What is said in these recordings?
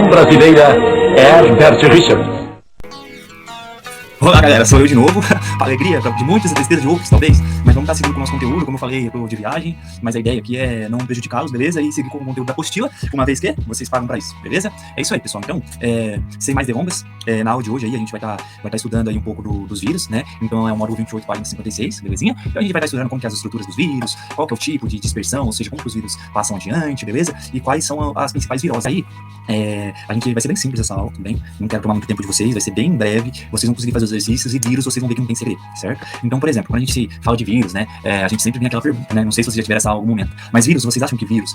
versão brasileira, Herbert Richards. Olá galera, sou eu de novo, alegria de muitos e tristeza de outros talvez, mas vamos estar seguindo com o nosso conteúdo, como eu falei, de viagem, mas a ideia aqui é não prejudicá-los, beleza? E seguir com o conteúdo da apostila, uma vez que vocês pagam pra isso, beleza? É isso aí pessoal, então, sem mais delongas, na aula de hoje aí a gente vai estar estudando aí um pouco dos vírus, né? Então é o módulo 28, página 56, belezinha? Então a gente vai estar estudando como que é as estruturas dos vírus, qual que é o tipo de dispersão, ou seja, como que os vírus passam adiante, beleza? E quais são as principais viroses aí. A gente vai ser bem simples essa aula, tudo bem? Não quero tomar muito tempo de vocês, vai ser bem breve, vocês vão conseguir fazer os exercícios e vírus vocês vão ver que não tem segredo, certo? Então, por exemplo, quando a gente fala de vírus, né, a gente sempre tem aquela pergunta, né, não sei se vocês já tiveram essa aula em algum momento, mas vírus, vocês acham que vírus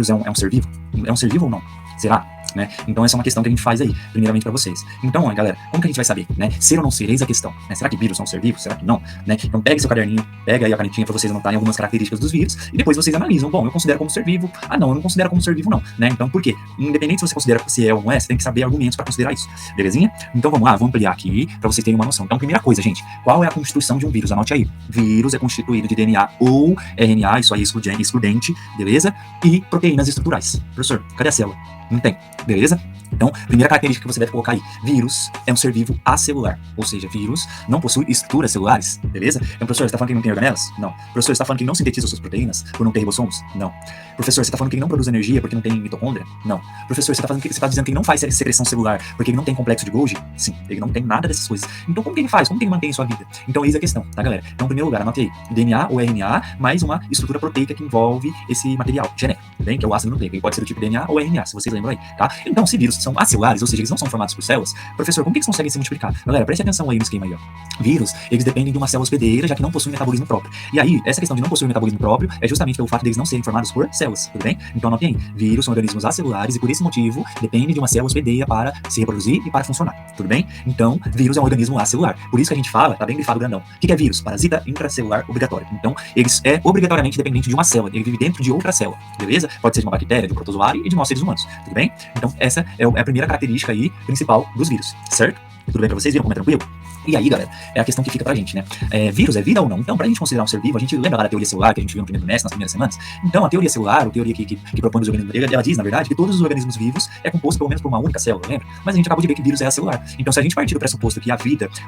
é um ser vivo? É um ser vivo ou não? Será? Né? Então essa é uma questão que a gente faz aí, primeiramente para vocês. Então, galera, como que a gente vai saber, né? Ser ou não ser, eis a questão, né? Será que vírus são ser vivo? Será que não? Né? Então pegue seu caderninho, pega aí a canetinha para vocês anotarem algumas características dos vírus e depois vocês analisam. Bom, eu considero como ser vivo. Ah, não, eu não considero como ser vivo não, né? Então por quê? Independente se você considera se é ou não é, você tem que saber argumentos para considerar isso, belezinha? Então vamos lá, vou ampliar aqui para vocês terem uma noção. Então primeira coisa, gente, qual é a constituição de um vírus? Anote aí. Vírus é constituído de DNA ou RNA, isso aí é excludente, beleza? E proteínas estruturais. Professor, cadê a célula? Não tem, beleza? Então, primeira característica que você deve colocar aí, vírus é um ser vivo acelular, ou seja, vírus não possui estruturas celulares, beleza? Então, professor, você está falando que ele não tem organelas? Não. Professor, você está falando que ele não sintetiza suas proteínas por não ter ribossomos? Não. Professor, você está falando que ele não produz energia porque não tem mitocôndria? Não. Professor, você está dizendo que ele não faz secreção celular porque ele não tem complexo de Golgi? Sim, ele não tem nada dessas coisas. Então, como que ele faz? Como que ele mantém sua vida? Então, eis a questão, tá, galera? Então, em primeiro lugar, anote aí, DNA ou RNA mais uma estrutura proteica que envolve esse material genético, bem? Que é o ácido nucleico. Ele pode ser do tipo DNA ou RNA, se vocês lembram aí, tá? Então, se vírus são acelulares, ou seja, eles não são formados por células, professor, como que eles conseguem se multiplicar? Galera, preste atenção aí no esquema aí, ó. Vírus, eles dependem de uma célula hospedeira, já que não possuem metabolismo próprio. E aí, essa questão de não possuir metabolismo próprio é justamente pelo fato deles não serem formados por células, tudo bem? Então, anotem aí, vírus são organismos acelulares e por esse motivo dependem de uma célula hospedeira para se reproduzir e para funcionar, tudo bem? Então, vírus é um organismo acelular. Por isso que a gente fala, tá bem grifado grandão. O que é vírus? Parasita intracelular obrigatório. Então, eles é obrigatoriamente dependente de uma célula, ele vive dentro de outra célula, beleza? Pode ser de uma bactéria, de um protozoário e de nós seres humanos, tudo bem? Então, essa é a primeira característica aí principal dos vírus, certo? Tudo bem pra vocês? Viram como é tranquilo? E aí, galera, é a questão que fica pra gente, né? Vírus é vida ou não? Então, pra gente considerar um ser vivo, a gente lembra lá da teoria celular que a gente viu no primeiro trimestre, nas primeiras semanas? Então, a teoria celular, a teoria que propõe os organismos, ela diz, na verdade, que todos os organismos vivos é composto pelo menos por uma única célula, lembra? Mas a gente acabou de ver que vírus é acelular. Então, se a gente partir do pressuposto que a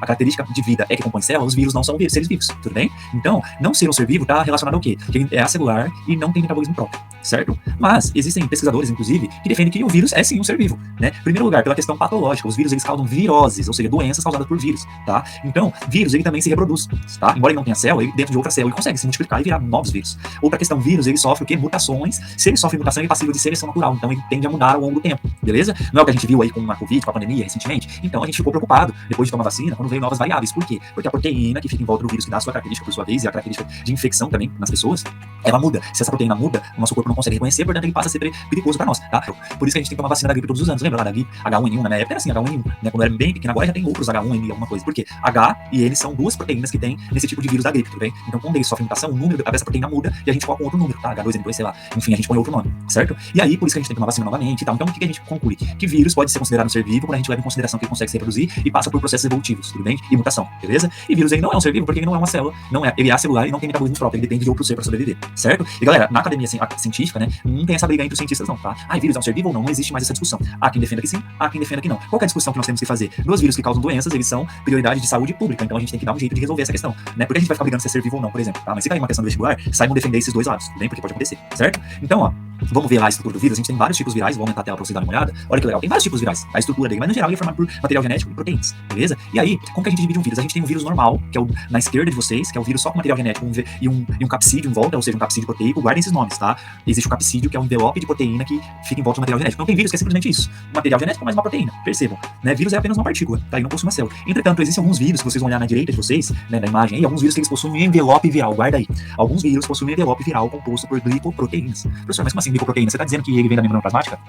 característica de vida é que compõe células, os vírus não são seres vivos, tudo bem? Então, não ser um ser vivo tá relacionado ao quê? Que ele é acelular e não tem metabolismo próprio, certo? Mas existem pesquisadores, inclusive, que defendem que o vírus é sim um ser vivo, né? Em primeiro lugar, pela questão patológica, os vírus eles causam viroses, ou seja, doenças causadas por vírus, tá? Então, vírus ele também se reproduz, tá? Embora ele não tenha célula, ele, dentro de outra célula ele consegue se multiplicar e virar novos vírus. Outra questão, vírus ele sofre o quê? Mutações. Se ele sofre mutação, ele é passível de seleção natural, então ele tende a mudar ao longo do tempo, beleza? Não é o que a gente viu aí com a Covid, com a pandemia recentemente? Então a gente ficou preocupado depois de tomar vacina quando veio novas variáveis. Por quê? Porque a proteína que fica em volta do vírus, que dá a sua característica por sua vez, e a característica de infecção também nas pessoas, ela muda. Se essa proteína muda, o nosso corpo não consegue reconhecer, portanto ele passa a ser perigoso para nós, tá? Por isso que a gente tem que tomar vacina da gripe todos os anos. Lembra lá da gripe H1N1? Na minha época era assim, H1N1, né? Quando eu era bem pequeno, agora já tem outros H1N1, alguma coisa. Por quê? H e N são duas proteínas que tem nesse tipo de vírus da gripe, tudo bem? Então, quando eles sofrem mutação, o número dessa proteína muda e a gente coloca um outro número, tá? H2N2, sei lá. Enfim, a gente põe outro nome, certo? E aí, por isso que a gente tem que tomar vacina novamente e tal. Então, o que a gente conclui? Que vírus pode ser considerado um ser vivo quando a gente leva em consideração que ele consegue se reproduzir e passa por processos evolutivos, tudo bem? E mutação, beleza? E vírus ele não é um ser vivo porque ele não é uma célula, ele é acelular e não tem metabolismo próprio, ele depende de outro ser para sobreviver, certo? E galera, na academia científica, né, não tem essa briga entre os cientistas não, tá? Vírus é um ser vivo ou não? Não existe mais essa discussão. Há quem defenda que sim, há quem defenda que não. Qual é a discussão que nós temos que fazer? Dos vírus que causam doenças, eles são prioridade de saúde pública, então a gente tem que dar um jeito de resolver essa questão, né? Porque a gente vai ficar brigando se é ser vivo ou não, por exemplo, tá? Mas se cair uma questão do vestibular, saibam defender esses dois lados, tudo bem? Porque pode acontecer, certo? Então, ó, vamos ver lá a estrutura do vírus. A gente tem vários tipos virais, vou aumentar a tela pra vocês darem uma olhada. Olha que legal, tem vários tipos virais, a estrutura dele, mas no geral ele é formado por material genético e proteínas, beleza? E aí, como que a gente divide um vírus? A gente tem um vírus normal, que é o na esquerda de vocês, que é o vírus só com material genético e um capsídeo em volta, ou seja, um capsídeo proteico. Guardem esses nomes, tá? Existe o capsídeo, que é um envelope de proteína que fica em volta do material genético. Então tem vírus que é simplesmente isso, um material genético mais uma proteína, percebam, né? Vírus é apenas uma partícula, tá? Ele não possui uma célula. Entretanto, existem alguns vírus que vocês vão olhar na direita de vocês, né, na imagem aí, alguns vírus que eles possuem um envelope viral, guarda aí. Alguns vírus possuem um envelope viral composto por glicoproteínas. Professor, mas como assim glicoproteína? Você tá dizendo que ele vem da membrana plasmática?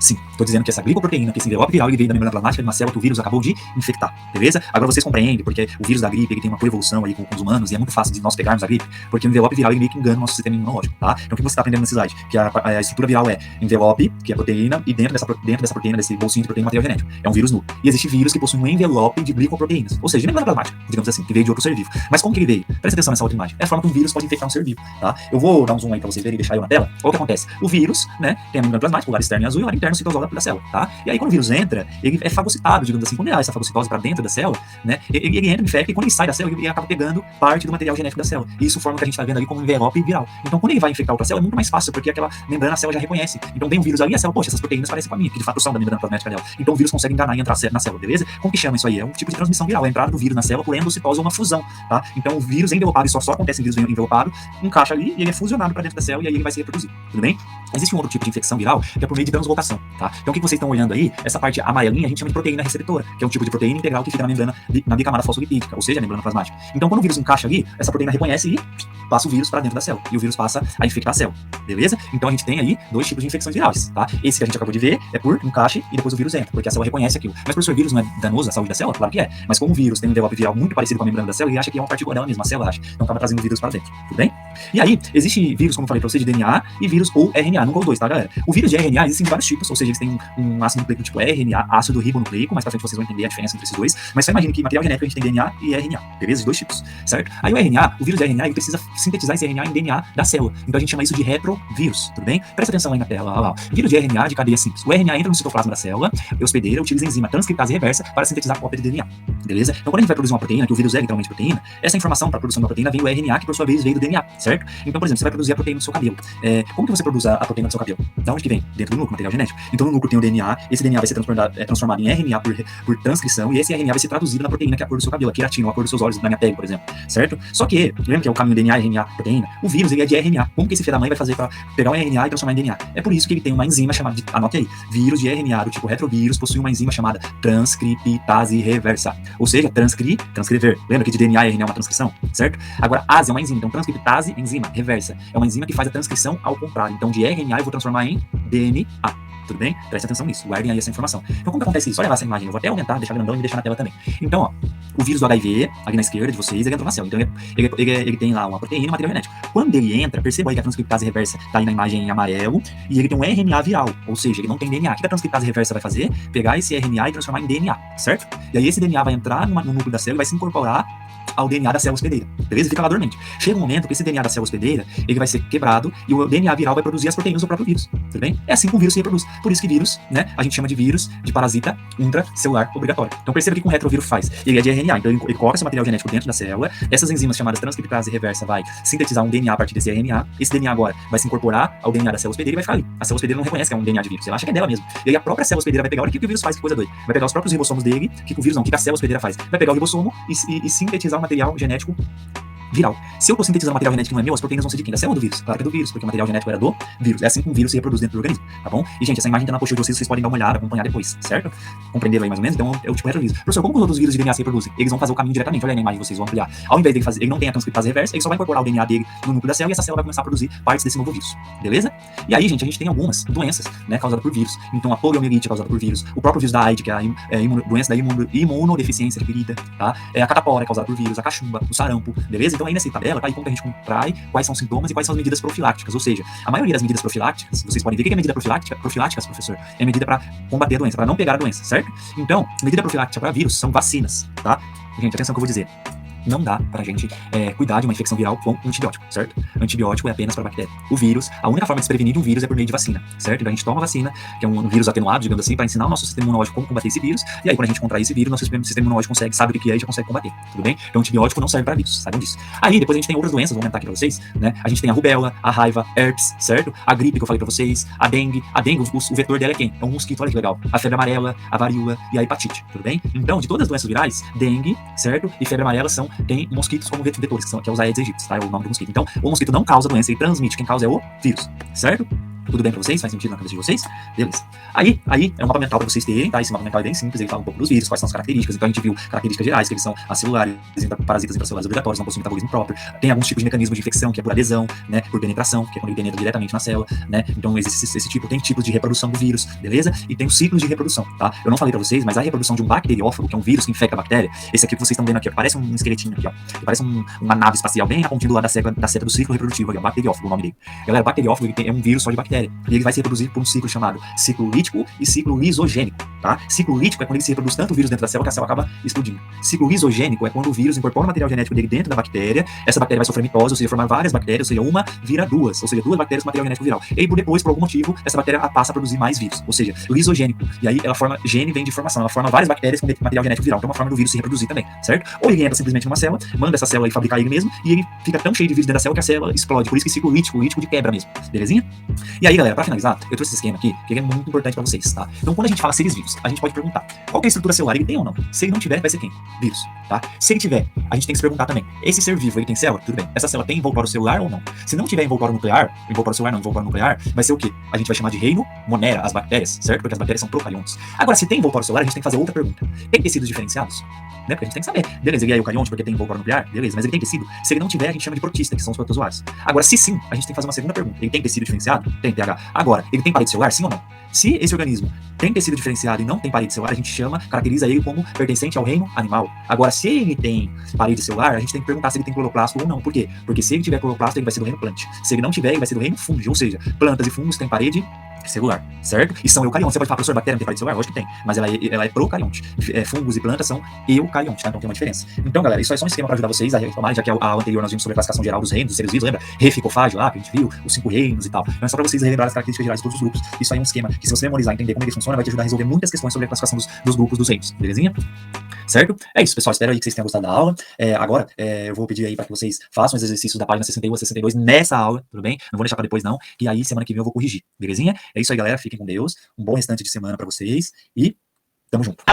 Sim, estou dizendo que essa glicoproteína, que esse envelope viral, ele veio da membrana plasmática de uma célula que o vírus acabou de infectar, beleza? Agora vocês compreendem, porque o vírus da gripe ele tem uma coevolução aí com os humanos e é muito fácil de nós pegarmos a gripe, porque o envelope viral ele meio que engana o nosso sistema imunológico, tá? Então o que você está aprendendo nesse slide? Que a estrutura viral é envelope, que é proteína, e dentro dessa proteína, desse bolsinho de proteína, material genético. É um vírus nu. E existe vírus que possui um envelope de glicoproteínas, ou seja, de membrana plasmática, digamos assim, que veio de outro ser vivo. Mas como que ele veio? Presta atenção nessa outra imagem. É a forma que um vírus pode infectar um ser vivo, tá? Eu vou dar um zoom aí para vocês verem e deixar eu na tela. Olha o que acontece. O vírus, né, tem a membrana plasmática, o lado externo em azul e o lado interno no citosol da célula, tá? E aí quando o vírus entra, ele é fagocitado, digamos assim, quando ele dá essa fagocitose para dentro da célula, né, ele entra, infecta, e quando ele sai da célula, ele acaba pegando parte do material genético da célula. E isso forma o que a gente tá vendo ali como envelope viral. Então quando ele vai infectar outra célula, é muito mais fácil, porque aquela membrana a célula já reconhece. Então vem um vírus ali, a célula, poxa, essas proteínas parecem com a minha, que de fato são da membrana plasmática dela. Então o vírus consegue enganar e entrar na célula, beleza? Como que chama isso aí? É um tipo de transmissão viral, a entrada do vírus na célula por endocitose ou uma fusão, tá? Então o vírus envelopado, isso só acontece em vírus envelopado, encaixa ali e ele é fusionado para dentro da célula e aí ele vai se reproduzir, tudo bem? Existe um outro tipo de infecção viral que é por meio de translocação, tá? Então o que vocês estão olhando aí, essa parte amarelinha a gente chama de proteína receptora, que é um tipo de proteína integral que fica na membrana, na bicamada fosfolipídica, ou seja, a membrana plasmática. Então quando o vírus encaixa ali, essa proteína reconhece e passa o vírus para dentro da célula, e o vírus passa a infectar a célula, beleza? Então a gente tem aí dois tipos de infecções virais, tá? Esse que a gente acabou de ver é por encaixe e depois o vírus entra, porque a célula reconhece aquilo. Mas professor, o vírus não é danoso à saúde da célula? Claro que é, mas como o vírus tem um envelope viral muito parecido com a membrana da célula, ele acha que é uma partícula dela mesma, a célula acha, então acaba trazendo o vírus para dentro, tudo bem? E aí, existe vírus, como eu falei para você, de DNA e vírus ou RNA, nunca os dois, tá, galera? O vírus de RNA existem vários tipos, ou seja, eles têm um ácido nucleico tipo RNA, ácido ribonucleico, mais pra frente vocês vão entender a diferença entre esses dois, mas só imagine que material genético a gente tem DNA e RNA, beleza? Os dois tipos, certo? Aí o RNA, o vírus de RNA, ele precisa sintetizar esse RNA em DNA da célula, então a gente chama isso de retrovírus, tudo bem? Presta atenção aí na tela, lá. Vírus de RNA de cadeia simples. O RNA entra no citoplasma da célula, hospedeira, utiliza a enzima transcriptase reversa para sintetizar a cópia de DNA, beleza? Então quando a gente vai produzir uma proteína, que o vírus é literalmente proteína, essa informação para a produção da proteína vem do RNA, que por sua vez veio do DNA, certo? Então, por exemplo, você vai produzir a proteína do seu cabelo. Como que você produz a proteína do seu cabelo? Da onde que vem? Dentro do núcleo, material genético. Então no núcleo tem o DNA, esse DNA vai ser transformado em RNA por transcrição, e esse RNA vai ser traduzido na proteína que é a cor do seu cabelo, a queratina, a cor dos seus olhos, na minha pele, por exemplo, certo? Só que, lembra que é o caminho DNA, RNA, proteína? O vírus, ele é de RNA. Como que esse filho da mãe vai fazer para pegar um RNA e transformar em DNA? É por isso que ele tem uma enzima chamada, anote aí, vírus de RNA do tipo retrovírus possui uma enzima chamada transcriptase reversa, ou seja, transcrever. Lembra que de DNA e RNA é uma transcrição, certo? Agora, ASE é uma enzima, então transcriptase, enzima, reversa. É uma enzima que faz a transcrição ao contrário. Então, de RNA eu vou transformar em DNA. Tudo bem? Preste atenção nisso, guardem aí essa informação. Então, como que acontece isso? Olha lá essa imagem, eu vou até aumentar, deixar grandão e deixar na tela também. Então, ó, o vírus do HIV, ali na esquerda de vocês, ele entrou na célula. Então, ele tem lá uma proteína e um material genético. Quando ele entra, perceba aí que a transcriptase reversa tá aí na imagem em amarelo, e ele tem um RNA viral, ou seja, ele não tem DNA. O que a transcriptase reversa vai fazer? Pegar esse RNA e transformar em DNA, certo? E aí esse DNA vai entrar no núcleo da célula e vai se incorporar ao DNA da célula hospedeira, beleza? Fica lá dormente. Chega um momento que esse DNA da célula hospedeira, ele vai ser quebrado e o DNA viral vai produzir as proteínas do próprio vírus, tudo bem? É assim que o vírus se reproduz. Por isso que vírus, né, a gente chama de vírus de parasita intracelular obrigatório. Então perceba que o retrovírus faz. Ele é de RNA, então ele coloca esse material genético dentro da célula, essas enzimas chamadas transcriptase reversa vai sintetizar um DNA a partir desse RNA, esse DNA agora vai se incorporar ao DNA da célula hospedeira e vai ficar ali. A célula hospedeira não reconhece que é um DNA de vírus, ela acha que é dela mesmo. E aí a própria célula hospedeira vai pegar, olha o que o vírus faz, que coisa doida. Vai pegar os próprios ribossomos dele, que o vírus não, o que a célula hospedeira faz? Vai pegar o ribossomo e sintetizar o material genético viral. Se eu tô sintetizando material genético que não é meu, as proteínas vão ser de quem? Da célula ou do vírus? Claro que é do vírus, porque o material genético era do vírus. É assim que um vírus se reproduz dentro do organismo, tá bom? E, gente, essa imagem tá na postura de vocês podem dar uma olhada, acompanhar depois, certo? Compreenderam aí mais ou menos? Então, é o tipo retrovírus. Professor, como que os outros vírus de DNA se reproduzem? Eles vão fazer o caminho diretamente, olha aí na imagem, vocês vão ampliar. Ao invés dele fazer, ele não tem a transcriptase reversa, ele só vai incorporar o DNA dele no núcleo da célula e essa célula vai começar a produzir partes desse novo vírus, beleza? E aí, gente, a gente tem algumas doenças, né, causadas por vírus. Então, a poliomielite é causada por vírus, o próprio vírus da AIDS, que é a doença da imunodeficiência adquirida, tá? A catapora é causada por vírus, a cachumba, o sarampo, beleza? Então, aí nessa tabela, tá aí como que a gente contrai, quais são os sintomas e quais são as medidas profilácticas. Ou seja, a maioria das medidas profilácticas, vocês podem ver o que é medida profiláticas, professor? É medida para combater a doença, para não pegar a doença, certo? Então, medida profilática para vírus são vacinas, tá? Gente, atenção que eu vou dizer. Não dá pra gente cuidar de uma infecção viral com antibiótico, certo? Antibiótico é apenas para bactéria. O vírus, a única forma de se prevenir de um vírus é por meio de vacina, certo? Então a gente toma vacina, que é um vírus atenuado, digamos assim, para ensinar o nosso sistema imunológico como combater esse vírus, e aí quando a gente contrai esse vírus, nosso sistema imunológico sabe o que é e já consegue combater, tudo bem? Então antibiótico não serve para vírus, saibam disso. Aí depois a gente tem outras doenças, vou aumentar aqui pra vocês, né? A gente tem a rubéola, a raiva, herpes, certo? A gripe que eu falei pra vocês, a dengue, o vetor dela é quem? É um mosquito, olha que legal. A febre amarela, a varíola e a hepatite, tudo bem? Então, de todas as doenças virais, dengue, certo? E febre amarela tem mosquitos como vetores, que é os Aedes aegypti, tá? É o nome do mosquito. Então, o mosquito não causa doença, ele transmite, quem causa é o vírus, certo? Tudo bem pra vocês? Faz sentido na cabeça de vocês? Beleza. Aí é um mapa mental pra vocês terem, tá? Esse mapa mental é bem simples, ele fala um pouco dos vírus, quais são as características. Então a gente viu características gerais, que eles são acelulares, parasitas intracelulares obrigatórios, não possuem metabolismo próprio. Tem alguns tipos de mecanismos de infecção, que é por adesão, né? Por penetração, que é quando ele penetra diretamente na célula, né? Então existe esse tipo, tem tipos de reprodução do vírus, beleza? E tem os ciclos de reprodução, tá? Eu não falei pra vocês, mas a reprodução de um bacteriófago, que é um vírus que infecta a bactéria, esse aqui que vocês estão vendo aqui, ó, parece um esqueletinho aqui, ó. Parece uma nave espacial bem na pontinha do lado da seta do ciclo reprodutivo, aqui, ó, bacteriófago, o nome dele. Galera, bacteriófago é um vírus só de bactéria, e ele vai se reproduzir por um ciclo chamado ciclo lítico e ciclo lisogênico. tá? Ciclo lítico é quando ele se reproduz tanto o vírus dentro da célula que a célula acaba explodindo. Ciclo lisogênico é quando o vírus incorpora o material genético dele dentro da bactéria, essa bactéria vai sofrer mitose, ou seja, formar várias bactérias, ou seja, uma vira duas, ou seja, duas bactérias com material genético viral. E aí, por algum motivo, essa bactéria passa a produzir mais vírus, ou seja, lisogênico. E aí ela forma, gene vem de formação, ela forma várias bactérias com material genético viral, que é uma forma do vírus se reproduzir também, certo? Ou ele entra simplesmente numa célula, manda essa célula aí fabricar ele mesmo, e ele fica tão cheio de vírus dentro da célula que a célula explode, por isso que ciclo lítico de quebra mesmo, belezinha? E aí, galera, pra finalizar, eu trouxe esse esquema aqui, que é muito importante pra vocês, tá? Então, quando a gente fala seres vivos, a gente pode perguntar, qual que é a estrutura celular? Ele tem ou não? Se ele não tiver, vai ser quem? Vírus, tá? Se ele tiver, a gente tem que se perguntar também, esse ser vivo, ele tem célula? Tudo bem. Essa célula tem envoltório celular ou não? Se não tiver envoltório celular não, envoltório nuclear, vai ser o quê? A gente vai chamar de reino monera, as bactérias, certo? Porque as bactérias são procariontes. Agora, se tem envoltório celular, a gente tem que fazer outra pergunta. Tem tecidos diferenciados? Né? Porque a gente tem que saber. Beleza, ele é eucarionte porque tem envoltório nuclear? Beleza, mas ele tem tecido? Se ele não tiver, a gente chama de protista, que são os protozoários. Agora, se sim, a gente tem que fazer uma segunda pergunta. Ele tem tecido diferenciado? Tem, TH. Agora, ele tem parede celular? Sim ou não? Se esse organismo tem tecido diferenciado e não tem parede celular, a gente caracteriza ele como pertencente ao reino animal. Agora, se ele tem parede celular, a gente tem que perguntar se ele tem cloroplasto ou não. Por quê? Porque se ele tiver cloroplasto, ele vai ser do reino plant. Se ele não tiver, ele vai ser do reino fungo. Ou seja, plantas e fungos têm parede celular, certo? E são eucariontes. Você pode falar, professor, bactéria não tem parede celular? Lógico que tem, mas ela é procarionte. Fungos e plantas são eucariontes, tá? Então tem uma diferença. Então, galera, isso é só um esquema para ajudar vocês a retomarem, já que a anterior nós vimos sobre a classificação geral dos reinos, dos seres vivos, lembra? Reficofágio lá, que a gente viu, os 5 reinos e tal. Então é só para vocês relembrar as características gerais de todos os grupos. Isso aí é um esquema que, se você memorizar e entender como ele funciona, vai te ajudar a resolver muitas questões sobre a classificação dos grupos dos reinos, belezinha? Certo? É isso, pessoal. Espero aí que vocês tenham gostado da aula. Agora, eu vou pedir aí para que vocês façam os exercícios da página 61 a 62 nessa aula, tudo bem? Não vou deixar para depois, não. E aí, semana que vem eu vou corrigir, belezinha? É isso aí, galera. Fiquem com Deus. Um bom restante de semana para vocês. E tamo junto.